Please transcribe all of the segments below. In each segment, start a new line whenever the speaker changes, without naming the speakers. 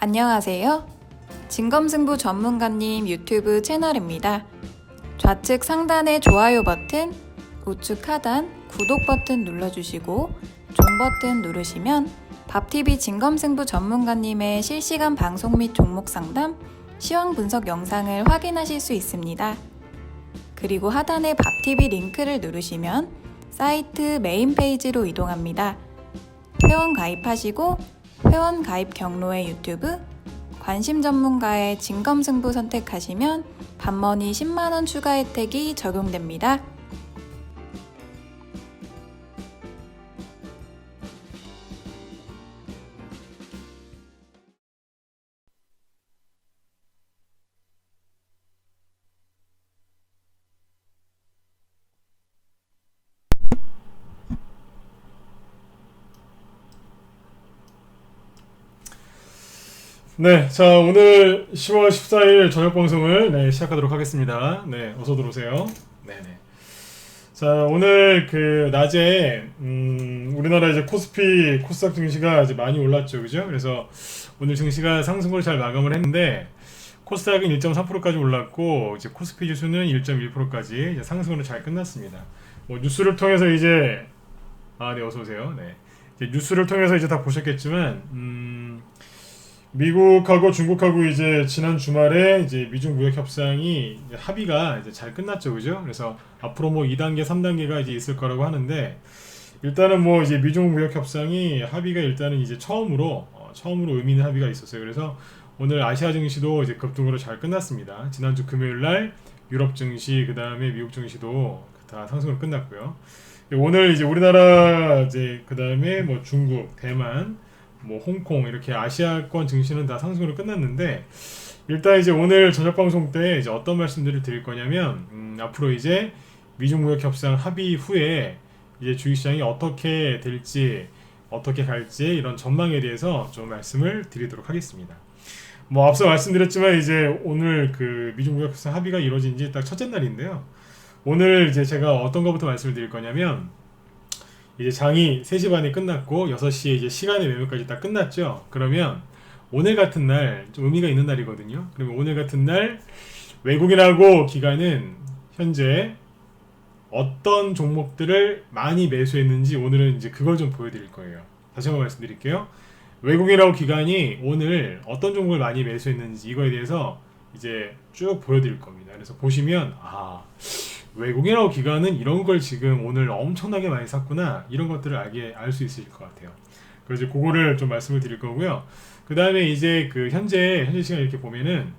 안녕하세요. 진검승부 전문가님 유튜브 채널입니다. 좌측 상단의 좋아요 버튼, 우측 하단 구독 버튼 눌러주시고 종 버튼 누르시면 밥TV 진검승부 전문가님의 실시간 방송 및 종목 상담, 시황 분석 영상을 확인하실 수 있습니다. 그리고 하단의 밥TV 링크를 누르시면 사이트 메인 페이지로 이동합니다. 회원 가입하시고 회원 가입 경로의 유튜브, 관심 전문가의 진검승부 선택하시면 밥머니 10만원 추가 혜택이 적용됩니다.
네, 자, 오늘 10월 14일 저녁 방송을 시작하도록 하겠습니다. 네, 어서 들어오세요. 네네. 자, 오늘 낮에 우리나라 이제 코스피 코스닥 증시가 이제 많이 올랐죠, 그죠? 그래서 오늘 증시가 상승을 잘 마감을 했는데 코스닥은 1.3%까지 올랐고 이제 코스피 지수는 1.1%까지 이제 상승으로 잘 끝났습니다. 뭐 뉴스를 통해서 이제 네, 어서 오세요. 네, 이제 뉴스를 통해서 이제 다 보셨겠지만 미국하고 중국하고 이제 지난 주말에 이제 미중 무역 협상이 이제 합의가 이제 잘 끝났죠, 그죠? 그래서 앞으로 뭐 2단계, 3단계가 이제 있을 거라고 하는데 일단은 뭐 이제 미중 무역 협상이 합의가 일단은 이제 처음으로 의미 있는 합의가 있었어요. 그래서 오늘 아시아 증시도 이제 급등으로 잘 끝났습니다. 지난주 금요일 날 유럽 증시, 그 다음에 미국 증시도 다 상승으로 끝났고요. 오늘 이제 우리나라 이제 그 다음에 뭐 중국, 대만, 뭐 홍콩 이렇게 아시아권 증시는 다 상승으로 끝났는데 일단 이제 오늘 저녁 방송 때 이제 어떤 말씀들을 드릴 거냐면 앞으로 이제 미중 무역 협상 합의 후에 이제 주식시장이 어떻게 될지 어떻게 갈지 이런 전망에 대해서 좀 말씀을 드리도록 하겠습니다. 뭐 앞서 말씀드렸지만 이제 오늘 미중 무역 협상 합의가 이루어진 지 딱 첫째 날인데요. 오늘 이제 제가 어떤 것부터 말씀을 드릴 거냐면 이제 장이 3시 반에 끝났고 6시에 이제 시간의 매매까지 다 끝났죠. 그러면 오늘 같은 날 좀 의미가 있는 날이거든요. 그러면 오늘 같은 날 외국인하고 기관은 현재 어떤 종목들을 많이 매수했는지 오늘은 이제 그걸 좀 보여드릴 거예요. 다시 한번 말씀드릴게요. 외국인하고 기관이 오늘 어떤 종목을 많이 매수했는지 이거에 대해서 이제 쭉 보여드릴 겁니다. 그래서 보시면 외국인하고 기관은 이런 걸 지금 오늘 엄청나게 많이 샀구나 이런 것들을 알 수 있을 것 같아요. 그래서 그거를 좀 말씀을 드릴 거고요. 그 다음에 이제 현재 시간 이렇게 보면은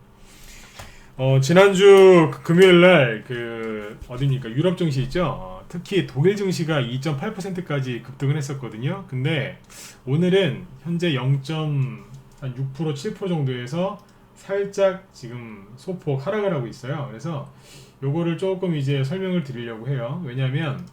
지난주 금요일날 어디입니까 유럽 증시 있죠. 특히 독일 증시가 2.8%까지 급등을 했었거든요. 근데 오늘은 현재 0.6% 7% 정도에서 살짝 지금 소폭 하락을 하고 있어요. 그래서 요거를 조금 이제 설명을 드리려고 해요. 왜냐하면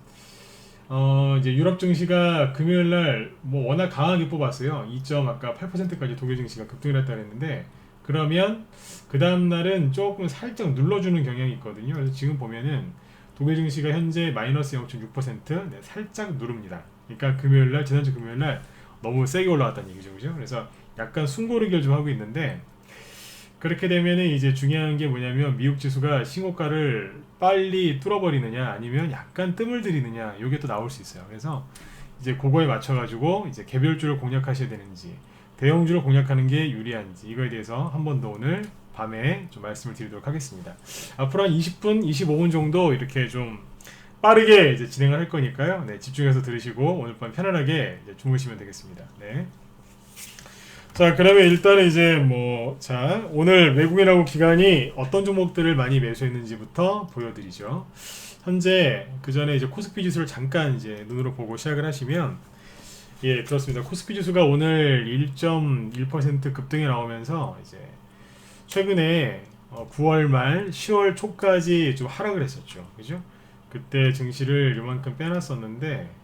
이제 유럽 증시가 금요일 날 뭐 워낙 강하게 뽑았어요. 2.8%까지 독일 증시가 급등을 했다 그랬는데 그러면 그 다음 날은 조금 살짝 눌러주는 경향이 있거든요. 그래서 지금 보면은 독일 증시가 현재 마이너스 0.6% 살짝 누릅니다. 그러니까 금요일 날 지난주 금요일 날 너무 세게 올라왔다는 얘기죠, 그죠? 그래서 약간 숨고르기를 좀 하고 있는데. 그렇게 되면은 이제 중요한 게 뭐냐면 미국 지수가 신고가를 빨리 뚫어버리느냐 아니면 약간 뜸을 들이느냐 이게 또 나올 수 있어요. 그래서 이제 그거에 맞춰가지고 이제 개별주를 공략하셔야 되는지 대형주를 공략하는 게 유리한지 이거에 대해서 한 번 더 오늘 밤에 좀 말씀을 드리도록 하겠습니다. 앞으로 한 20분, 25분 정도 이렇게 좀 빠르게 이제 진행을 할 거니까요. 네, 집중해서 들으시고 오늘 밤 편안하게 이제 주무시면 되겠습니다. 네. 자, 그러면 일단은 이제 오늘 외국인하고 기관이 어떤 종목들을 많이 매수했는지부터 보여드리죠. 현재 그 전에 이제 코스피 지수를 잠깐 이제 눈으로 보고 시작을 하시면 예, 그렇습니다. 코스피 지수가 오늘 1.1% 급등이 나오면서 이제 최근에 9월 말 10월 초까지 좀 하락을 했었죠. 그죠? 그때 증시를 요만큼 빼놨었는데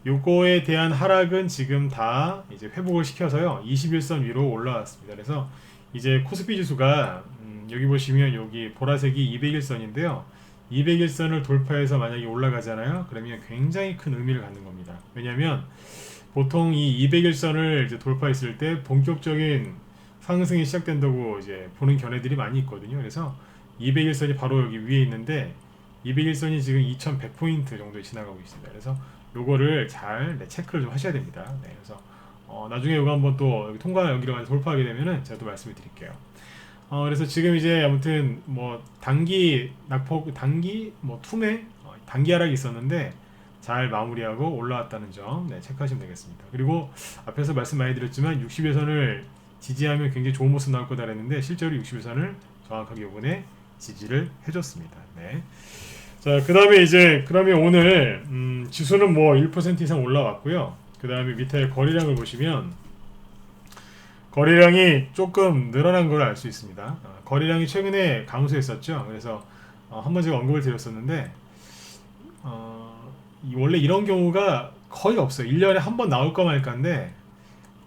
요거에 대한 하락은 지금 다 이제 회복을 시켜서요 21선 위로 올라왔습니다. 그래서 이제 코스피 지수가 여기 보시면 여기 보라색이 200일선인데요 200일선을 돌파해서 만약에 올라가잖아요. 그러면 굉장히 큰 의미를 갖는 겁니다. 왜냐하면 보통 이 200일선을 이제 돌파했을 때 본격적인 상승이 시작된다고 이제 보는 견해들이 많이 있거든요. 그래서 200일선이 바로 여기 위에 있는데 200일선이 지금 2100포인트 정도에 지나가고 있습니다. 그래서 요거를 잘 체크를 좀 하셔야 됩니다. 네, 그래서 나중에 이거 한번 또 여기 여기를 많이 돌파하게 되면은 제가 또 말씀을 드릴게요. 그래서 지금 이제 아무튼 뭐 단기 낙폭, 단기 뭐 투매, 단기 하락이 있었는데 잘 마무리하고 올라왔다는 점 체크하시면 되겠습니다. 그리고 앞에서 말씀 많이 드렸지만 60일선을 지지하면 굉장히 좋은 모습 나올 거다 그랬는데 실제로 60일선을 정확하게 이번에 지지를 해줬습니다. 네. 자, 그 다음에 이제 그러면 오늘 지수는 뭐 1% 이상 올라왔고요. 그 다음에 밑에 거래량을 보시면 거래량이 조금 늘어난 걸 알 수 있습니다. 거래량이 최근에 감소했었죠. 그래서 한번 제가 언급을 드렸었는데 원래 이런 경우가 거의 없어요. 1년에 한 번 나올까 말까인데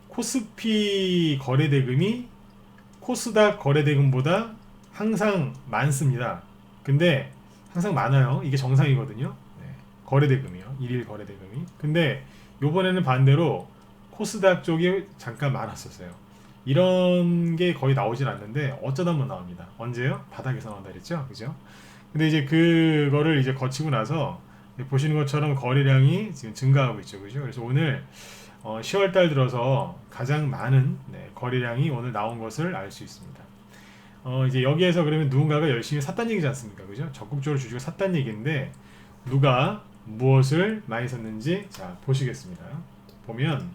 코스피 거래대금이 코스닥 거래대금보다 항상 많습니다. 근데 항상 많아요. 이게 정상이거든요. 네. 거래대금이요. 일일 거래대금이. 근데 요번에는 반대로 코스닥 쪽이 잠깐 많았었어요. 이런 게 거의 나오진 않는데 어쩌다 한번 나옵니다. 언제요? 바닥에서 나온다 그랬죠? 그죠? 근데 이제 그거를 이제 거치고 나서 보시는 것처럼 거래량이 지금 증가하고 있죠. 그죠? 그래서 오늘 10월달 들어서 가장 많은 거래량이 오늘 나온 것을 알 수 있습니다. 이제 여기에서 그러면 누군가가 열심히 샀다는 얘기지 않습니까? 그죠? 적극적으로 주식을 샀다는 얘기인데 누가 무엇을 많이 샀는지 자 보시겠습니다. 보면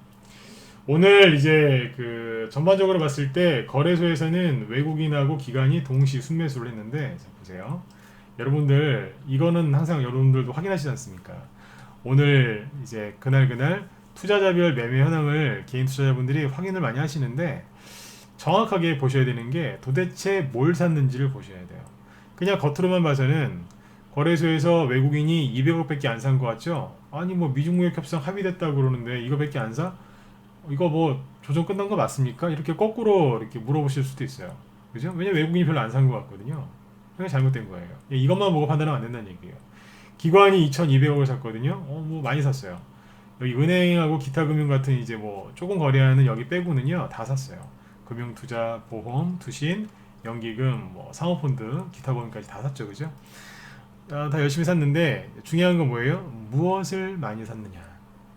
오늘 이제 그 전반적으로 봤을 때 거래소에서는 외국인하고 기관이 동시 순매수를 했는데 자 보세요. 여러분들 이거는 항상 여러분들도 확인하시지 않습니까? 오늘 이제 그날 투자자별 매매 현황을 개인 투자자분들이 확인을 많이 하시는데 정확하게 보셔야 되는 게 도대체 뭘 샀는지를 보셔야 돼요. 그냥 겉으로만 봐서는 거래소에서 외국인이 200억밖에 안 산 것 같죠? 아니 뭐 미중무역 협상 합의됐다고 그러는데 이거밖에 안 사? 이거 뭐 조정 끝난 거 맞습니까? 이렇게 거꾸로 이렇게 물어보실 수도 있어요. 그죠? 왜냐면 외국인이 별로 안 산 것 같거든요. 그게 잘못된 거예요. 이것만 보고 판단하면 안 된다는 얘기예요. 기관이 2,200억을 샀거든요. 뭐 많이 샀어요. 여기 은행하고 기타 금융 같은 이제 뭐 조금 거래하는 여기 빼고는요 다 샀어요. 금융, 투자, 보험, 투신, 연기금, 뭐 사모펀드, 기타 보험까지 다 샀죠, 그죠? 다 열심히 샀는데 중요한 건 뭐예요? 무엇을 많이 샀느냐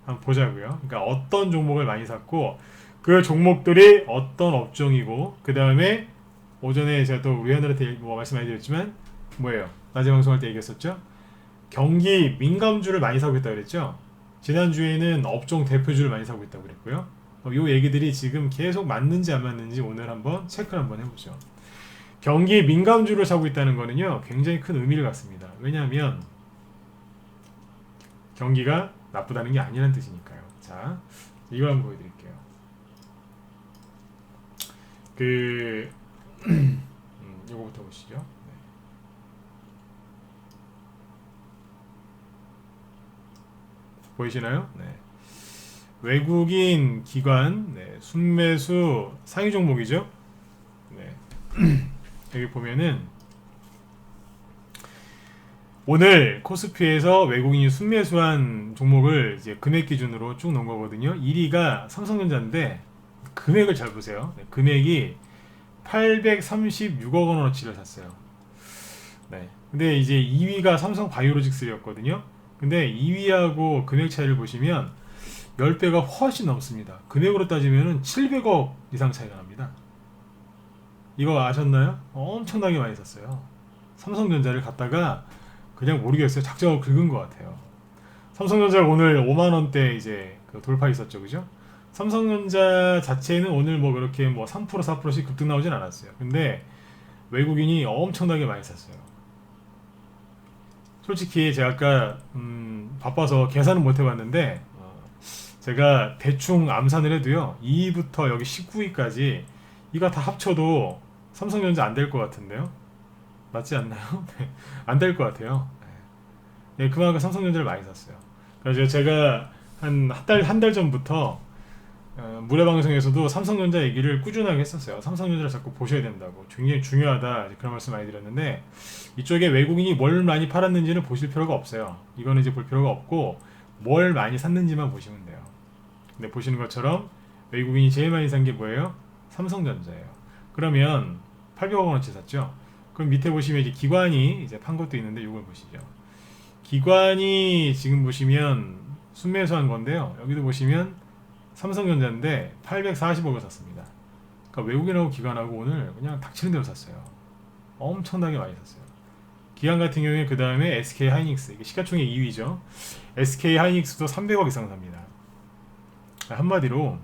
한번 보자고요. 그러니까 어떤 종목을 많이 샀고 그 종목들이 어떤 업종이고 그 다음에 오전에 제가 또 위원들한테 뭐 말씀 많이 드렸지만 뭐예요? 낮에 방송할 때 얘기했었죠? 경기 민감주를 많이 사고 있다고 그랬죠? 지난주에는 업종 대표주를 많이 사고 있다고 그랬고요. 요 얘기들이 지금 계속 맞는지 안 맞는지 오늘 한번 체크를 한번 해보죠. 경기 민감주를 사고 있다는 거는요 굉장히 큰 의미를 갖습니다. 왜냐하면 경기가 나쁘다는 게 아니라는 뜻이니까요. 자, 이걸 한번 보여드릴게요. 요거부터 보시죠. 네. 보이시나요? 네. 외국인 기관 순매수 상위 종목이죠. 네. 여기 보면은 오늘 코스피에서 외국인이 순매수한 종목을 이제 금액 기준으로 쭉 놓은 거거든요. 1위가 삼성전자인데 금액을 잘 보세요. 네, 금액이 836억 원어치를 샀어요. 네. 근데 이제 2위가 삼성바이오로직스였거든요. 근데 2위하고 금액 차이를 보시면 10배가 훨씬 넘습니다. 금액으로 따지면 700억 이상 차이가 납니다. 이거 아셨나요? 엄청나게 많이 샀어요. 삼성전자를 갖다가 그냥 모르겠어요. 작정을 긁은 것 같아요. 삼성전자가 오늘 5만원대 이제 돌파 있었죠. 그죠? 삼성전자 자체는 오늘 뭐 그렇게 뭐 3% 4%씩 급등 나오진 않았어요. 근데 외국인이 엄청나게 많이 샀어요. 솔직히 제가 아까 바빠서 계산은 못 해봤는데 제가 대충 암산을 해도요 2위부터 여기 19위까지 이거 다 합쳐도 삼성전자 안 될 것 같은데요? 맞지 않나요? 안 될 것 같아요. 네, 그만큼 삼성전자를 많이 샀어요. 그래서 제가 한 달 전부터 무료방송에서도 삼성전자 얘기를 꾸준하게 했었어요. 삼성전자를 자꾸 보셔야 된다고. 굉장히 중요하다. 그런 말씀 많이 드렸는데 이쪽에 외국인이 뭘 많이 팔았는지는 보실 필요가 없어요. 이거는 이제 볼 필요가 없고 뭘 많이 샀는지만 보시면 돼요. 네, 보시는 것처럼 외국인이 제일 많이 산 게 뭐예요? 삼성전자예요. 그러면 800억 원어치 샀죠. 그럼 밑에 보시면 이제 기관이 이제 판 것도 있는데 이걸 보시죠. 기관이 지금 보시면 순매수한 건데요. 여기도 보시면 삼성전자인데 840억을 샀습니다. 그러니까 외국인하고 기관하고 오늘 그냥 닥치는 대로 샀어요. 엄청나게 많이 샀어요. 기관 같은 경우에 그 다음에 SK 하이닉스, 이게 시가총액 2위죠. SK 하이닉스도 300억 이상 삽니다. 한마디로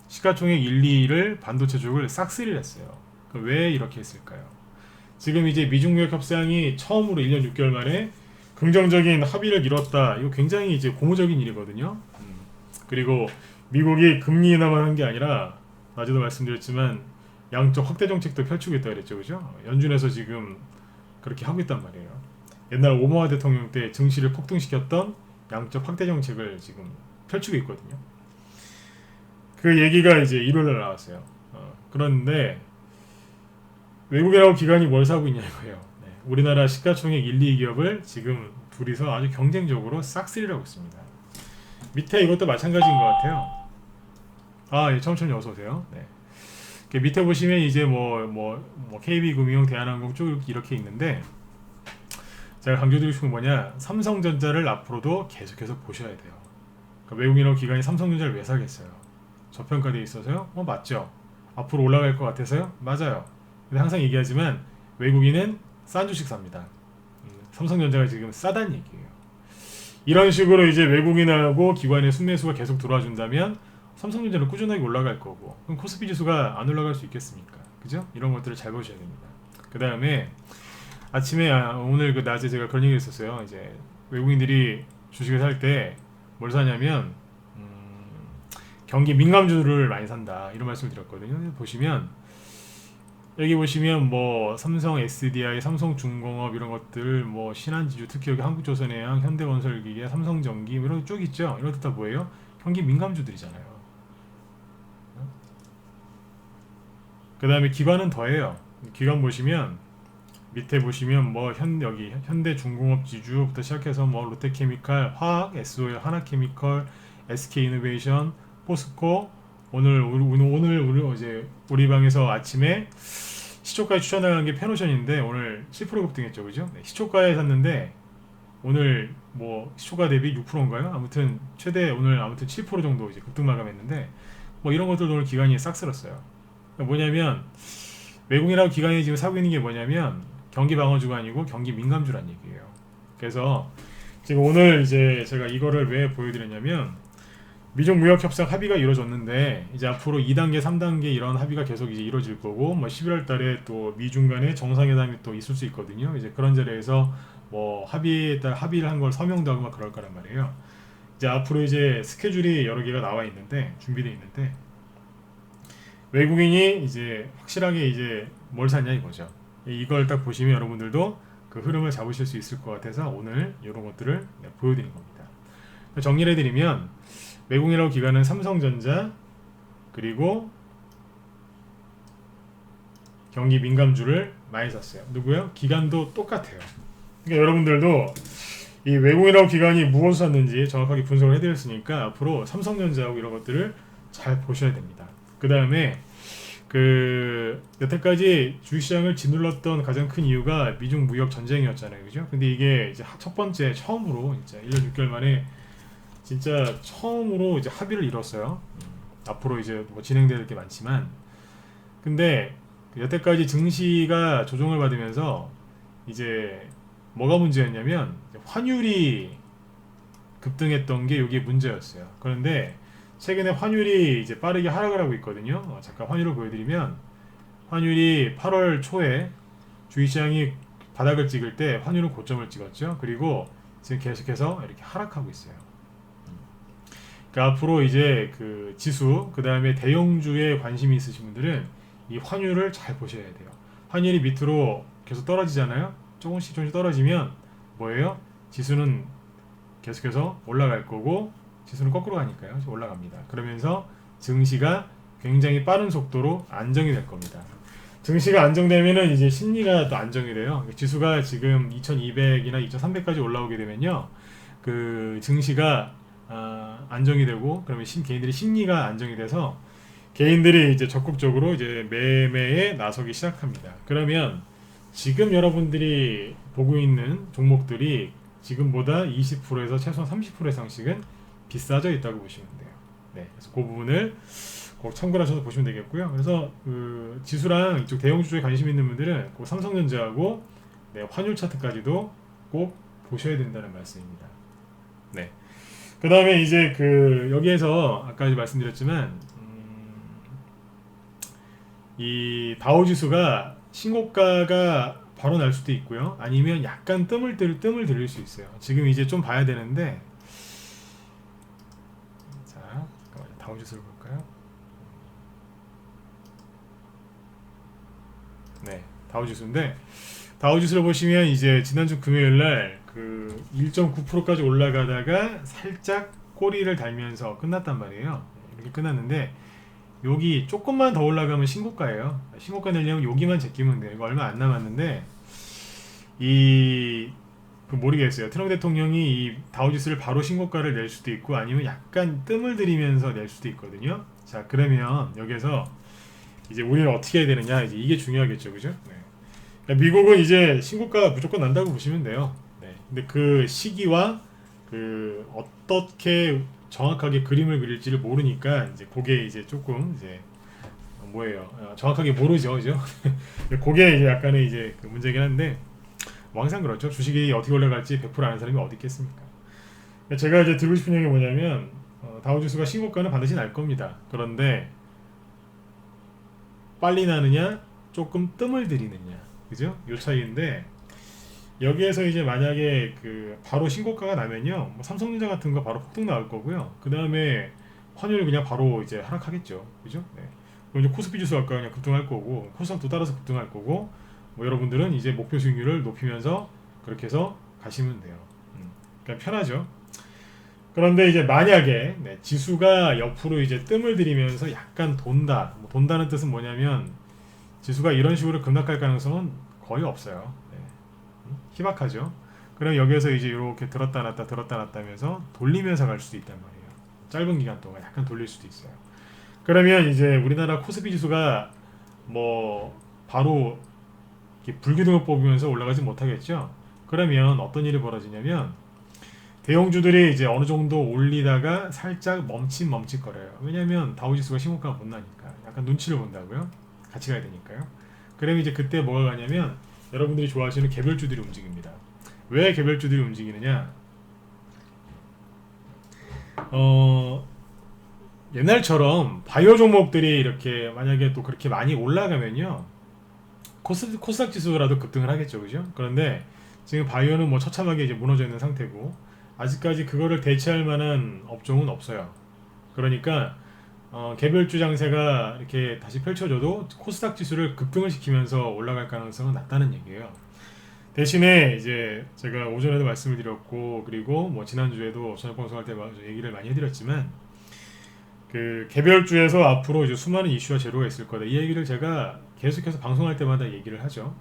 시가총액 1, 2위를 반도체 쪽을 싹쓸이를 했어요. 왜 이렇게 했을까요? 지금 이제 미중무역 협상이 처음으로 1년 6개월 만에 긍정적인 합의를 이뤘다. 이거 굉장히 이제 고무적인 일이거든요. 그리고 미국이 금리 인하만 한 게 아니라 낮에도 말씀드렸지만 양적 확대 정책도 펼치고 있다 그랬죠, 그죠? 연준에서 지금 그렇게 하고 있단 말이에요. 옛날 오바마 대통령 때 증시를 폭등시켰던 양적 확대 정책을 지금 펼치고 있거든요. 그 얘기가 이제 일요일날 나왔어요. 그런데 외국인하고 기관이 뭘 사고 있냐 이거예요. 네. 우리나라 시가총액 1, 2 기업을 지금 둘이서 아주 경쟁적으로 싹쓸이를 하고 있습니다. 밑에 이것도 마찬가지인 것 같아요. 예, 천천히 어서 오세요. 네. 밑에 보시면 이제 KB금융, 대한항공 쭉 이렇게 있는데 제가 강조드리고 싶은 건 뭐냐, 삼성전자를 앞으로도 계속해서 보셔야 돼요. 그러니까 외국인하고 기관이 삼성전자를 왜 사겠어요? 저평가되어 있어서요? 맞죠. 앞으로 올라갈 것 같아서요? 맞아요. 근데 항상 얘기하지만 외국인은 싼 주식 삽니다. 삼성전자가 지금 싸다는 얘기예요. 이런 식으로 이제 외국인하고 기관의 순매수가 계속 들어와 준다면 삼성전자는 꾸준하게 올라갈 거고, 그럼 코스피 지수가 안 올라갈 수 있겠습니까? 그죠? 이런 것들을 잘 보셔야 됩니다. 그 다음에 아침에 오늘 그 낮에 제가 그런 얘기를 했었어요. 이제 외국인들이 주식을 살 때 뭘 사냐면 경기 민감주를 많이 산다 이런 말씀을 드렸거든요. 보시면 여기 보시면 삼성 SDI, 삼성중공업 이런 것들, 신한지주, 특히 여기 한국조선해양, 현대건설기계, 삼성전기 이런 거 쭉 있죠. 이런 것도 다 뭐예요? 경기 민감주들이잖아요. 그 다음에 기관은 더해요. 기관 보시면 밑에 보시면 여기 현대중공업지주부터 시작해서 롯데케미칼, 화학, SOL, 하나케미컬, SK이노베이션, 포스코. 오늘 우리 방에서 아침에 시초가에 추천하는 게 페노션인데 오늘 7% 급등했죠, 그죠? 네, 시초가에 샀는데 오늘 시초가 대비 6%인가요? 아무튼 최대 오늘 7% 정도 이제 급등 마감했는데 이런 것들 오늘 기관이 싹 쓸었어요. 그러니까 뭐냐면 외국인하고 기관이 지금 사고 있는 게 뭐냐면 경기 방어주가 아니고 경기 민감주란 얘기예요. 그래서 지금 오늘 이제 제가 이거를 왜 보여드렸냐면 미중 무역 협상 합의가 이루어졌는데 이제 앞으로 2단계, 3단계 이런 합의가 계속 이제 이루어질 거고 11월 달에 또 미중 간에 정상회담이 또 있을 수 있거든요. 이제 그런 자리에서 합의에 따라 합의를 한 걸 서명도 하고 그럴 거란 말이에요. 이제 앞으로 이제 스케줄이 여러 개가 나와 있는데 준비되어 있는데 외국인이 이제 확실하게 이제 뭘 샀냐 이거죠. 이걸 딱 보시면 여러분들도 그 흐름을 잡으실 수 있을 것 같아서 오늘 이런 것들을 보여드린 겁니다. 정리를 해드리면 외국인하고 기관은 삼성전자 그리고 경기 민감주를 많이 샀어요. 누구요? 기관도 똑같아요. 그러니까 여러분들도 이 외국인하고 기관이 무엇을 샀는지 정확하게 분석을 해드렸으니까 앞으로 삼성전자하고 이런 것들을 잘 보셔야 됩니다. 그 다음에 여태까지 주식시장을 짓눌렀던 가장 큰 이유가 미중 무역 전쟁이었잖아요, 그죠? 근데 이게 이제 첫 번째 처음으로 진짜 1년 6개월 만에 진짜 처음으로 이제 합의를 이뤘어요. 앞으로 이제 진행될 게 많지만, 근데 여태까지 증시가 조정을 받으면서 이제 뭐가 문제였냐면 환율이 급등했던 게 이게 문제였어요. 그런데 최근에 환율이 이제 빠르게 하락을 하고 있거든요. 잠깐 환율을 보여드리면 환율이 8월 초에 주식시장이 바닥을 찍을 때 환율은 고점을 찍었죠. 그리고 지금 계속해서 이렇게 하락하고 있어요. 그러니까 앞으로 이제 그 지수, 그 다음에 대형주에 관심이 있으신 분들은 이 환율을 잘 보셔야 돼요. 환율이 밑으로 계속 떨어지잖아요. 조금씩 떨어지면 뭐예요? 지수는 계속해서 올라갈 거고 지수는 거꾸로 가니까요. 올라갑니다. 그러면서 증시가 굉장히 빠른 속도로 안정이 될 겁니다. 증시가 안정되면은 이제 심리가 또 안정이 돼요. 지수가 지금 2200이나 2300까지 올라오게 되면요. 그 증시가 안정이 되고 그러면 개인들의 심리가 안정이 돼서 개인들이 이제 적극적으로 이제 매매에 나서기 시작합니다. 그러면 지금 여러분들이 보고 있는 종목들이 지금보다 20%에서 최소한 30% 이상씩은 비싸져 있다고 보시면 돼요. 네, 그래서 그 부분을 꼭 참고하셔서 보시면 되겠고요. 그래서 그 지수랑 이쪽 대형주 쪽에 관심 있는 분들은 꼭 삼성전자하고 네, 환율 차트까지도 꼭 보셔야 된다는 말씀입니다. 네. 그 다음에 이제 그 여기에서 아까 말씀드렸지만 이 다우지수가 신고가가 바로 날 수도 있고요. 아니면 약간 뜸을 들릴 수 있어요. 지금 이제 좀 봐야 되는데 자, 잠깐만요. 다우지수를 볼까요? 네, 다우지수인데 다우지수를 보시면 이제 지난주 금요일날 그 1.9%까지 올라가다가 살짝 꼬리를 달면서 끝났단 말이에요. 이렇게 끝났는데 여기 조금만 더 올라가면 신고가예요. 신고가 내려면 여기만 제끼면 돼요. 이거 얼마 안 남았는데 모르겠어요. 트럼프 대통령이 이 다우지수를 바로 신고가를 낼 수도 있고 아니면 약간 뜸을 들이면서 낼 수도 있거든요. 자, 그러면 여기서 이제 우리는 어떻게 해야 되느냐, 이제 이게 중요하겠죠, 그죠? 네. 그러니까 미국은 이제 신고가 무조건 난다고 보시면 돼요. 네. 근데 그 시기와 그 어떻게 정확하게 그림을 그릴지를 모르니까 이제 그게 이제 조금 이제 뭐예요? 정확하게 모르죠, 그죠? 그게 이제 약간의 이제 그 문제긴 한데 뭐 항상 그렇죠. 주식이 어떻게 올라갈지 100% 아는 사람이 어디 있겠습니까? 제가 이제 드리고 싶은 얘기 뭐냐면 다우지수가 신고가는 반드시 날 겁니다. 그런데 빨리 나느냐, 조금 뜸을 들이느냐, 그죠? 요 차이인데 여기에서 이제 만약에 그 바로 신고가가 나면요, 뭐 삼성전자 같은 거 바로 폭등 나올 거고요. 그 다음에 환율이 그냥 바로 이제 하락하겠죠, 그죠? 네. 그럼 이제 코스피 지수 아까 그냥 급등할 거고, 코스닥도 따라서 급등할 거고, 뭐 여러분들은 이제 목표 수익률을 높이면서 그렇게 해서 가시면 돼요. 그러니까 편하죠. 그런데 이제 만약에 네, 지수가 옆으로 이제 뜸을 들이면서 약간 돈다. 뭐 돈다는 뜻은 뭐냐면 지수가 이런 식으로 급락할 가능성은 거의 없어요. 네. 희박하죠. 그럼 여기에서 이제 이렇게 들었다 놨다 들었다 놨다 하면서 돌리면서 갈 수도 있단 말이에요. 짧은 기간 동안 약간 돌릴 수도 있어요. 그러면 이제 우리나라 코스피 지수가 뭐 바로 이렇게 불기둥을 뽑으면서 올라가지 못하겠죠. 그러면 어떤 일이 벌어지냐면 대형주들이 이제 어느 정도 올리다가 살짝 멈칫거려요. 왜냐면 다우지수가 신고가가 못 나니까 약간 눈치를 본다고요. 같이 가야 되니까요. 그러면 이제 그때 뭐가 가냐면 여러분들이 좋아하시는 개별주들이 움직입니다. 왜 개별주들이 움직이느냐? 옛날처럼 바이오 종목들이 이렇게 만약에 또 그렇게 많이 올라가면요, 코스닥 지수라도 급등을 하겠죠, 그죠? 그런데 지금 바이오는 뭐 처참하게 이제 무너져 있는 상태고 아직까지 그거를 대체할 만한 업종은 없어요. 그러니까 개별주 장세가 이렇게 다시 펼쳐져도 코스닥 지수를 급등을 시키면서 올라갈 가능성은 낮다는 얘기예요. 대신에 이제 제가 오전에도 말씀을 드렸고 그리고 뭐 지난주에도 저녁 방송할 때 얘기를 많이 해드렸지만 그 개별주에서 앞으로 이제 수많은 이슈와 재료가 있을 거다. 이 얘기를 제가 계속해서 방송할 때마다 얘기를 하죠.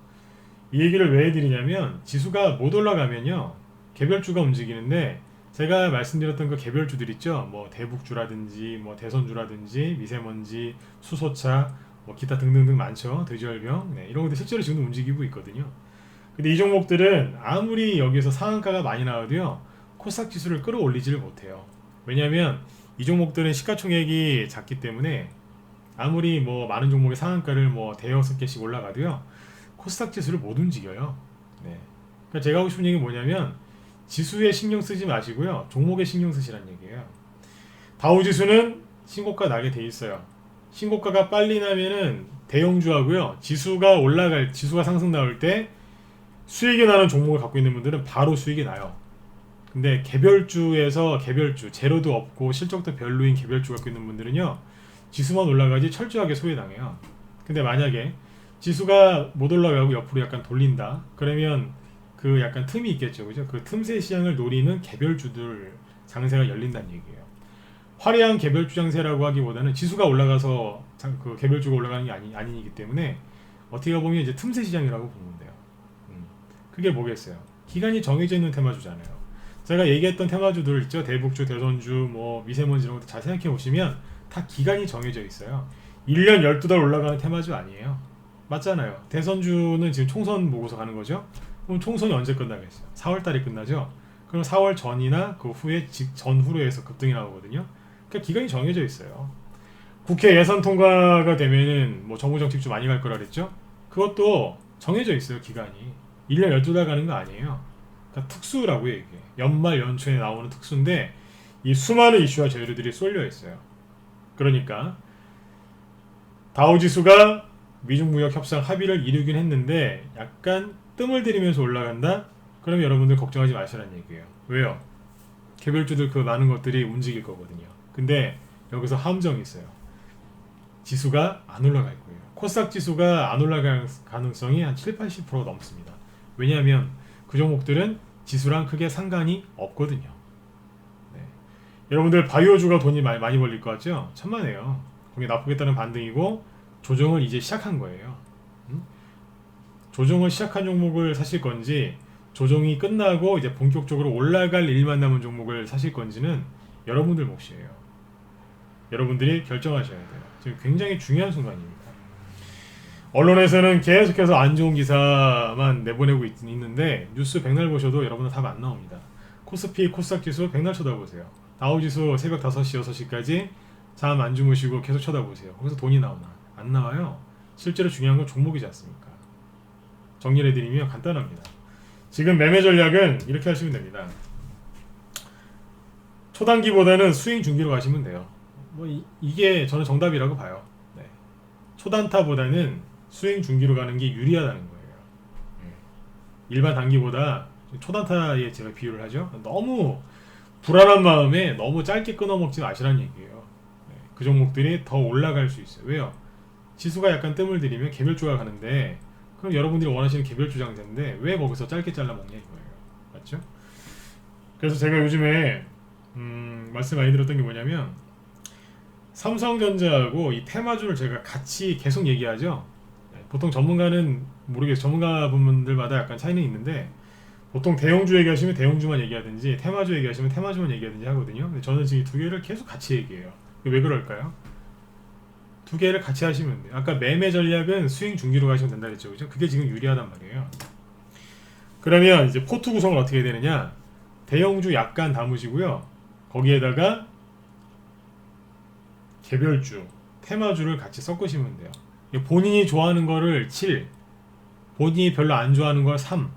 이 얘기를 왜 해드리냐면 지수가 못 올라가면요, 개별주가 움직이는데 제가 말씀드렸던 그 개별주들 있죠. 뭐 대북주라든지 뭐 대선주라든지 미세먼지, 수소차, 뭐 기타 등등등 많죠. 돼지열병, 네, 이런 것들 실제로 지금도 움직이고 있거든요. 근데 이 종목들은 아무리 여기서 상한가가 많이 나와도요, 코스닥 지수를 끌어올리지를 못해요. 왜냐하면 이 종목들은 시가총액이 작기 때문에 아무리 뭐 많은 종목의 상한가를 뭐 대여섯 개씩 올라가도요, 코스닥 지수를 못 움직여요. 네. 그러니까 제가 하고 싶은 얘기는 뭐냐면 지수에 신경 쓰지 마시고요, 종목에 신경 쓰시라는 얘기예요. 다우지수는 신고가 나게 돼 있어요. 신고가가 빨리 나면은 대형주하고요, 지수가 상승 나올 때 수익이 나는 종목을 갖고 있는 분들은 바로 수익이 나요. 근데 개별주에서 재료도 없고 실적도 별로인 개별주 갖고 있는 분들은요, 지수만 올라가지 철저하게 소외당해요. 근데 만약에 지수가 못 올라가고 옆으로 약간 돌린다, 그러면 그 약간 틈이 있겠죠, 그죠? 그 틈새 시장을 노리는 개별주들 장세가 열린다는 얘기예요. 화려한 개별주 장세라고 하기보다는 지수가 올라가서 그 개별주가 올라가는 게 아니기 때문에 어떻게 보면 이제 틈새 시장이라고 보면 돼요. 그게 뭐겠어요? 기간이 정해져 있는 테마주잖아요. 제가 얘기했던 테마주들 있죠. 대북주, 대선주, 뭐 미세먼지 이런 것도 잘 생각해 보시면 다 기간이 정해져 있어요. 1년 12달 올라가는 테마주 아니에요. 맞잖아요. 대선주는 지금 총선 보고서 가는 거죠. 그럼 총선이 언제 끝나겠어요? 4월 달에 끝나죠. 그럼 4월 전이나 그 후에 전후로 해서 급등이 나오거든요. 그러니까 기간이 정해져 있어요. 국회 예산 통과가 되면은 뭐 정부 정책 좀 많이 갈 거라 그랬죠. 그것도 정해져 있어요. 기간이 1년 12달 가는 거 아니에요. 그러니까 특수라고요. 이게 연말 연초에 나오는 특수인데 이 수많은 이슈와 재료들이 쏠려 있어요. 그러니까 다우지수가 미중무역 협상 합의를 이루긴 했는데 약간 뜸을 들이면서 올라간다? 그럼 여러분들 걱정하지 마시라는 얘기예요. 왜요? 개별주들 그 많은 것들이 움직일 거거든요. 근데 여기서 함정이 있어요. 지수가 안 올라갈 거예요. 코스닥 지수가 안 올라갈 가능성이 한 7-80% 넘습니다. 왜냐하면 그 종목들은 지수랑 크게 상관이 없거든요. 네. 여러분들 바이오주가 돈이 많이 벌릴 것 같죠? 천만에요. 거기 나쁘겠다는 반등이고 조정을 이제 시작한 거예요. 조정을 시작한 종목을 사실 건지 조정이 끝나고 이제 본격적으로 올라갈 일만 남은 종목을 사실 건지는 여러분들 몫이에요. 여러분들이 결정하셔야 돼요. 지금 굉장히 중요한 순간입니다. 언론에서는 계속해서 안 좋은 기사만 내보내고 있는데 뉴스 백날 보셔도 여러분은 답 안 나옵니다. 코스피, 코스닥 지수 백날 쳐다보세요. 다우지수 새벽 5시, 6시까지 잠 안 주무시고 계속 쳐다보세요. 거기서 돈이 나오나? 안 나와요. 실제로 중요한 건 종목이지 않습니까? 정리를 해드리면 간단합니다. 지금 매매 전략은 이렇게 하시면 됩니다. 초단기보다는 스윙 중기로 가시면 돼요. 뭐 이게 저는 정답이라고 봐요. 네. 초단타보다는 스윙 중기로 가는 게 유리하다는 거예요. 일반 단기보다 초단타에 제가 비유를 하죠. 너무 불안한 마음에 너무 짧게 끊어먹지 마시라는 얘기예요. 네. 그 종목들이 더 올라갈 수 있어요. 왜요? 지수가 약간 뜸을 들이면 개별주가 가는데 그럼 여러분들이 원하시는 개별주 장세인데 왜 거기서 짧게 잘라먹냐 이거예요. 맞죠? 그래서 제가 요즘에 말씀 많이 들었던 게 뭐냐면 삼성전자하고 이 테마주를 제가 같이 계속 얘기하죠. 보통 전문가는 모르겠어요. 전문가 분들마다 약간 차이는 있는데 보통 대형주 얘기하시면 대형주만 얘기하든지 테마주 얘기하시면 테마주만 얘기하든지 하거든요. 근데 저는 지금 두 개를 계속 같이 얘기해요. 왜 그럴까요? 두 개를 같이 하시면 돼요. 아까 매매 전략은 스윙 중기로 가시면 된다 그랬죠. 그죠? 그게 지금 유리하단 말이에요. 그러면 이제 포트 구성을 어떻게 해야 되느냐? 대형주 약간 담으시고요. 거기에다가 개별주, 테마주를 같이 섞으시면 돼요. 본인이 좋아하는 거를 7, 본인이 별로 안 좋아하는 걸 3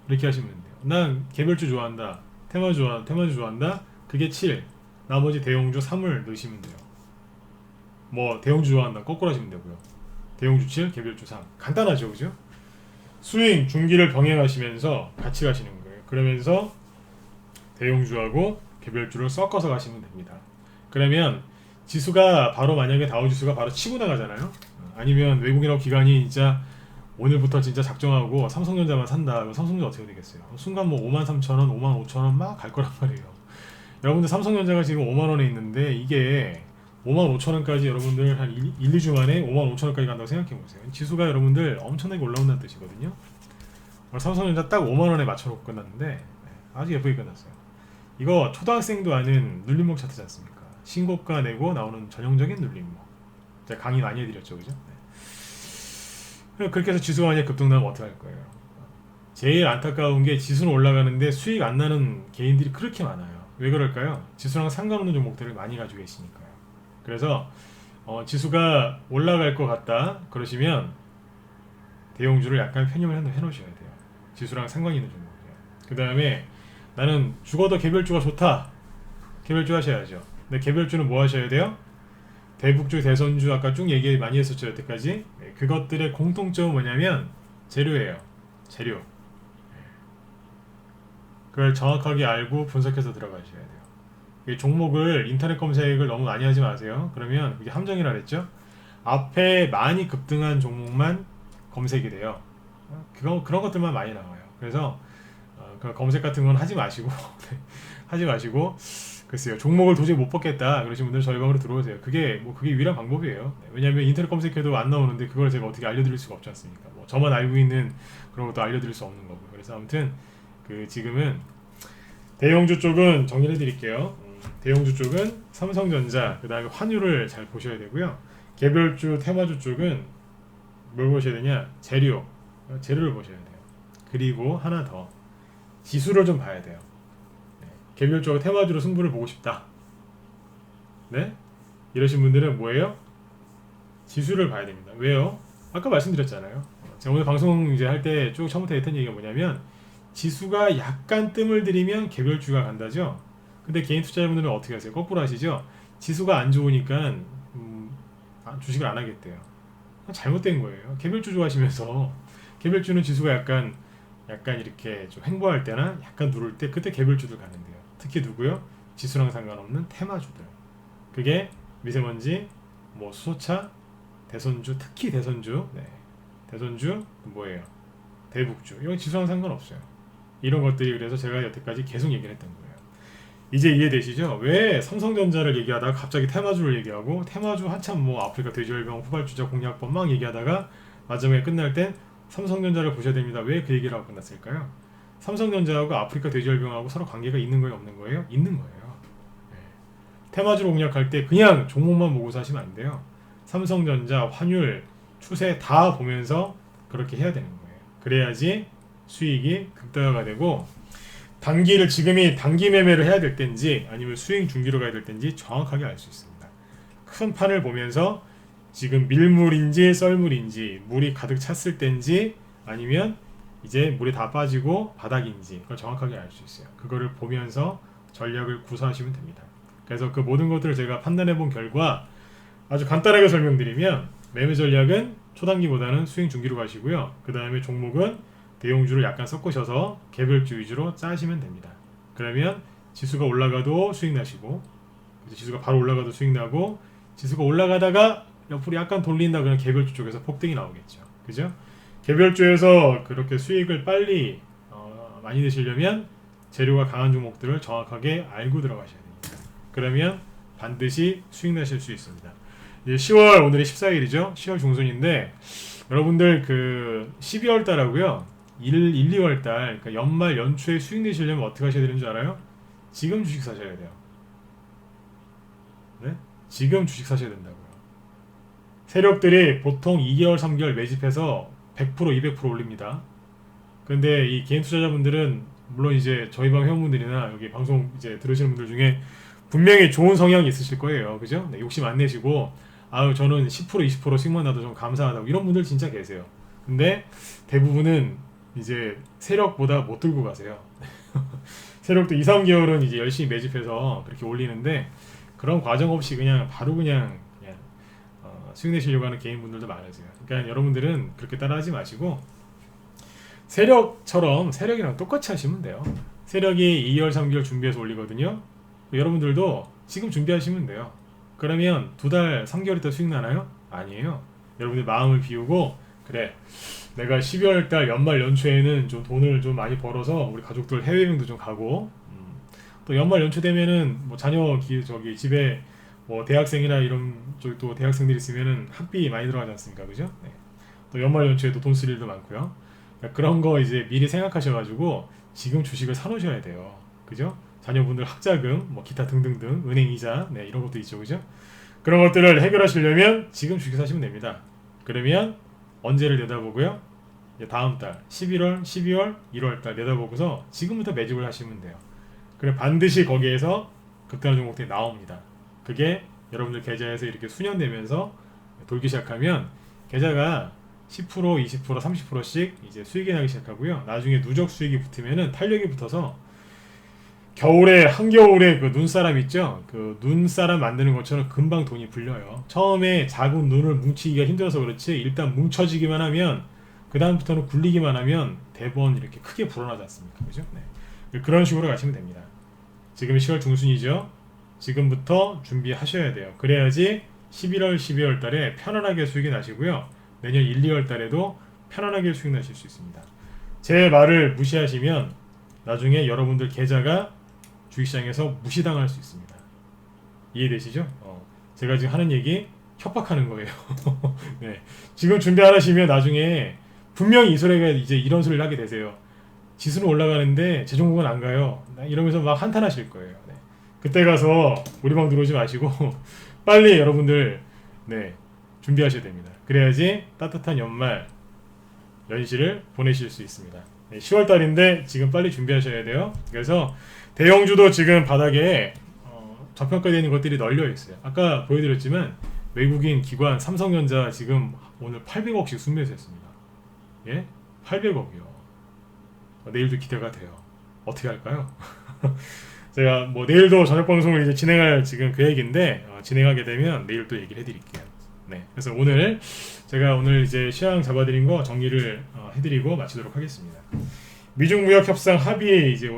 이렇게 하시면 돼요. 난 개별주 좋아한다, 테마주 좋아한다. 그게 7, 나머지 대형주 3을 넣으시면 돼요. 뭐 대형주 좋아한다 거꾸로 하시면 되고요. 대형주 7, 개별주 3. 간단하죠, 그죠? 스윙, 중기를 병행하시면서 같이 가시는 거예요. 그러면서 대형주하고 개별주를 섞어서 가시면 됩니다. 그러면 지수가 바로 만약에 다우지수가 바로 치고 나가잖아요. 아니면 외국인하고 기관이 진짜 오늘부터 진짜 작정하고 삼성전자만 산다. 그럼 삼성전자 어떻게 되겠어요? 순간 뭐 53,000원, 55,000원 막 갈 거란 말이에요. 여러분들 삼성전자가 지금 5만원에 있는데 이게 55,000원까지 여러분들 한 1, 2주 만에 55,000원까지 간다고 생각해보세요. 지수가 여러분들 엄청나게 올라온다는 뜻이거든요. 삼성전자 딱 5만원에 맞춰놓고 끝났는데 아주 예쁘게 끝났어요. 이거 초등학생도 아는 눌림목 차트지 않습니까? 신고가 내고 나오는 전형적인 눌림목. 제가 강의 많이 해드렸죠, 그죠? 네. 그렇게 해서 지수가 만약 급등나면 어떻게 할 거예요? 제일 안타까운 게 지수는 올라가는데 수익 안 나는 개인들이 그렇게 많아요. 왜 그럴까요? 지수랑 상관없는 종목들을 많이 가지고 계시니까요. 그래서 지수가 올라갈 것 같다 그러시면 대형주를 약간 편입을 해놓으셔야 돼요. 지수랑 상관이 있는 종목이에요. 그 다음에 나는 죽어도 개별주가 좋다. 개별주 하셔야죠. 근데 개별주는 뭐 하셔야 돼요? 대북주, 대선주 아까 쭉 얘기 많이 했었죠. 여태까지. 그것들의 공통점은 뭐냐면 재료예요. 재료. 그걸 정확하게 알고 분석해서 들어가셔야 돼요. 종목을 인터넷 검색을 너무 많이 하지 마세요. 그러면 그게 함정이라 그랬죠. 앞에 많이 급등한 종목만 검색이 돼요. 그런 것들만 많이 나와요. 그래서 검색 같은 건 하지 마시고 하지 마시고 글쎄요, 종목을 도저히 못 뽑겠다 그러신 분들은 저희 방으로 들어오세요. 그게 유일한 방법이에요. 왜냐하면 인터넷 검색해도 안 나오는데 그걸 제가 어떻게 알려드릴 수가 없지 않습니까? 뭐 저만 알고 있는 그런 것도 알려드릴 수 없는 거고. 그래서 아무튼 지금은 대형주 쪽은 정리해 드릴게요. 대형주 쪽은 삼성전자, 그 다음에 환율을 잘 보셔야 되고요. 개별주, 테마주 쪽은 뭘 보셔야 되냐? 재료를 보셔야 돼요. 그리고 하나 더, 지수를 좀 봐야 돼요. 네. 개별주와 테마주로 승부를 보고 싶다. 네? 이러신 분들은 뭐예요? 지수를 봐야 됩니다. 왜요? 아까 말씀드렸잖아요. 제가 오늘 방송 이제 할 때 쭉 처음부터 했던 얘기가 뭐냐면, 지수가 약간 뜸을 들이면 개별주가 간다죠. 근데 개인 투자자분들은 어떻게 하세요? 거꾸로 하시죠. 지수가 안 좋으니까 주식을 안 하겠대요. 잘못된 거예요. 개별주 좋아하시면서 개별주는 지수가 약간 이렇게 좀 횡보할 때나 약간 누를 때 그때 개별주들 가는데요. 특히 누구요? 지수랑 상관없는 테마주들. 그게 미세먼지, 뭐 수소차, 대선주, 특히 대선주, 네. 대선주 뭐예요? 대북주. 이건 지수랑 상관없어요. 이런 것들이 그래서 제가 여태까지 계속 얘기를 했던 거예요. 이제 이해되시죠? 왜 삼성전자를 얘기하다가 갑자기 테마주를 얘기하고, 테마주 한참 뭐 아프리카 돼지열병 후발주자 공략법 막 얘기하다가 마지막에 끝날 땐 삼성전자를 보셔야 됩니다. 왜 그 얘기를 하고 끝났을까요? 삼성전자하고 아프리카 돼지열병하고 서로 관계가 있는 거예요, 없는 거예요? 있는 거예요. 네. 테마주로 공략할 때 그냥 종목만 보고서 하시면 안 돼요. 삼성전자, 환율, 추세 다 보면서 그렇게 해야 되는 거예요. 그래야지 수익이 극대화가 되고, 지금이 단기 매매를 해야 될 때인지 아니면 수익 중기로 가야 될 때인지 정확하게 알 수 있습니다. 큰 판을 보면서 지금 밀물인지 썰물인지, 물이 가득 찼을 때인지 아니면 이제 물이 다 빠지고 바닥인지, 그걸 정확하게 알 수 있어요. 그거를 보면서 전략을 구사하시면 됩니다. 그래서 그 모든 것들을 제가 판단해 본 결과 아주 간단하게 설명드리면, 매매 전략은 초단기보다는 수익 중기로 가시고요. 그 다음에 종목은 대형주를 약간 섞으셔서 개별주 위주로 짜시면 됩니다. 그러면 지수가 올라가도 수익 나시고, 지수가 바로 올라가도 수익 나고, 지수가 올라가다가 옆으로 약간 돌린다 그러면 개별주 쪽에서 폭등이 나오겠죠. 그죠? 개별주에서 그렇게 수익을 빨리 많이 내시려면 재료가 강한 종목들을 정확하게 알고 들어가셔야 됩니다. 그러면 반드시 수익 나실 수 있습니다. 이제 10월, 오늘이 14일이죠. 10월 중순인데 여러분들 그 12월 달하고요. 1, 2월 달, 그러니까 연말 연초에 수익 내시려면 어떻게 하셔야 되는 줄 알아요? 지금 주식 사셔야 돼요. 네? 지금 주식 사셔야 된다고요. 세력들이 보통 2개월, 3개월 매집해서 100%, 200% 올립니다. 근데 이 개인 투자자분들은 물론 이제 저희 방 회원분들이나 여기 방송 이제 들으시는 분들 중에 분명히 좋은 성향이 있으실 거예요. 그죠? 네, 욕심 안 내시고, 아유 저는 10%, 20%씩만 나도 좀 감사하다고, 이런 분들 진짜 계세요. 근데 대부분은 이제 세력보다 못 들고 가세요. 세력도 2, 3개월은 이제 열심히 매집해서 그렇게 올리는데, 그런 과정 없이 바로 수익 내시려고 하는 개인분들도 많으세요. 그러니까 여러분들은 그렇게 따라하지 마시고 세력이랑 똑같이 하시면 돼요. 세력이 2개월, 3개월 준비해서 올리거든요. 여러분들도 지금 준비하시면 돼요. 그러면 2달, 3개월 있다 수익 나나요? 아니에요. 여러분들 마음을 비우고, 그래, 내가 12월달 연말 연초에는 좀 돈을 좀 많이 벌어서 우리 가족들 해외여행도 좀 가고, 또 연말 연초 되면은 뭐 자녀 집에 뭐 대학생이나 이런 쪽 또 대학생들이 있으면은 학비 많이 들어가지 않습니까? 그죠? 네. 또 연말 연초에도 돈 쓸 일도 많고요. 그러니까 그런 거 이제 미리 생각하셔가지고 지금 주식을 사놓으셔야 돼요. 그죠? 자녀분들 학자금, 뭐 기타 등등등, 은행 이자, 네, 이런 것도 있죠. 그죠? 그런 것들을 해결하시려면 지금 주식 사시면 됩니다. 그러면 언제를 내다보고요? 다음 달 11월, 12월, 1월 달 내다보고서 지금부터 매집을 하시면 돼요. 그래 반드시 거기에서 급등한 종목들이 나옵니다. 그게 여러분들 계좌에서 이렇게 수년되면서 돌기 시작하면 계좌가 10%, 20%, 30%씩 이제 수익이 나기 시작하고요. 나중에 누적 수익이 붙으면은 탄력이 붙어서 겨울에, 한겨울에 그 눈사람 있죠? 그 눈사람 만드는 것처럼 금방 돈이 불려요. 처음에 작은 눈을 뭉치기가 힘들어서 그렇지, 일단 뭉쳐지기만 하면, 그 다음부터는 굴리기만 하면 대번 이렇게 크게 불어나지 않습니까? 그죠? 네. 그런 식으로 가시면 됩니다. 지금 10월 중순이죠? 지금부터 준비하셔야 돼요. 그래야지 11월, 12월 달에 편안하게 수익이 나시고요. 내년 1, 2월 달에도 편안하게 수익 나실 수 있습니다. 제 말을 무시하시면 나중에 여러분들 계좌가 주식시장에서 무시당할 수 있습니다. 이해되시죠? 제가 지금 하는 얘기 협박하는 거예요. 네. 지금 준비 안 하시면 나중에 분명히 이 소리가 이제 이런 소리를 하게 되세요. 지수는 올라가는데 제 종목은 안 가요. 이러면서 막 한탄하실 거예요. 네. 그때 가서 우리 방 들어오지 마시고 빨리 여러분들 네, 준비하셔야 됩니다. 그래야지 따뜻한 연말 연시를 보내실 수 있습니다. 네, 10월 달인데 지금 빨리 준비하셔야 돼요. 그래서 대형주도 지금 바닥에 저평가되어 있는 것들이 널려 있어요. 아까 보여드렸지만 외국인 기관 삼성전자 지금 오늘 800억씩 순매수했습니다. 예? 800억이요. 내일도 기대가 돼요. 어떻게 할까요? 제가 뭐 내일도 저녁 방송을 이제 진행할 지금 계획인데 진행하게 되면 내일 또 얘기를 해드릴게요. 네, 그래서 오늘 제가 오늘 이제 시황 잡아드린 거 정리를 해드리고 마치도록 하겠습니다. 미중 무역 협상 합의 이제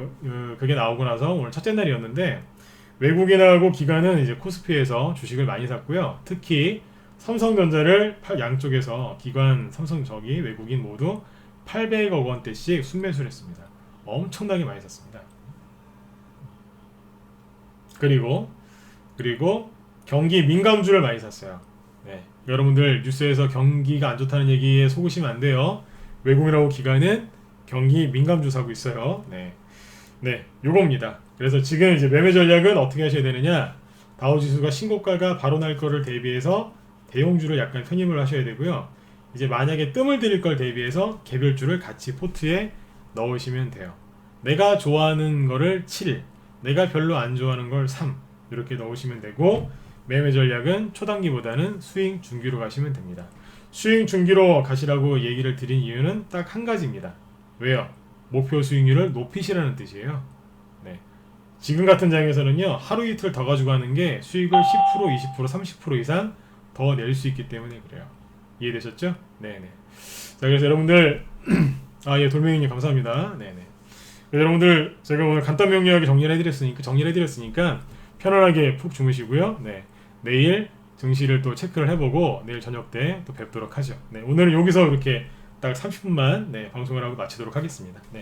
그게 나오고 나서 오늘 첫째 날이었는데 외국인하고 기관은 이제 코스피에서 주식을 많이 샀고요. 특히 삼성전자를 양쪽에서 기관 삼성 저기 외국인 모두 800억 원대씩 순매수를 했습니다. 엄청나게 많이 샀습니다. 그리고 경기 민감주를 많이 샀어요. 네. 여러분들 뉴스에서 경기가 안 좋다는 얘기에 속으시면 안 돼요. 외국인하고 기관은 경기 민감주 사고 있어요. 네, 요겁니다. 그래서 지금 이제 매매 전략은 어떻게 하셔야 되느냐? 다우지수가 신고가가 바로 날 거를 대비해서 대형주를 약간 편입을 하셔야 되고요. 이제 만약에 뜸을 들일 걸 대비해서 개별주를 같이 포트에 넣으시면 돼요. 내가 좋아하는 거를 7, 내가 별로 안 좋아하는 걸 3 이렇게 넣으시면 되고 매매 전략은 초단기보다는 스윙 중기로 가시면 됩니다. 스윙 중기로 가시라고 얘기를 드린 이유는 딱 한 가지입니다. 왜요? 목표 수익률을 높이시라는 뜻이에요. 네. 지금 같은 장에서는요 하루 이틀 더 가지고 가는 게 수익을 10%, 20%, 30% 이상 더 낼 수 있기 때문에 그래요. 이해되셨죠? 네네. 자, 그래서 여러분들 예, 돌멩이님 감사합니다. 네네. 여러분들 제가 오늘 간단 명료하게 정리를 해드렸으니까 편안하게 푹 주무시고요. 네. 내일 증시를 또 체크를 해보고 내일 저녁 때 또 뵙도록 하죠. 네. 오늘은 여기서 이렇게 딱 30분만 방송을 하고 마치도록 하겠습니다. 네.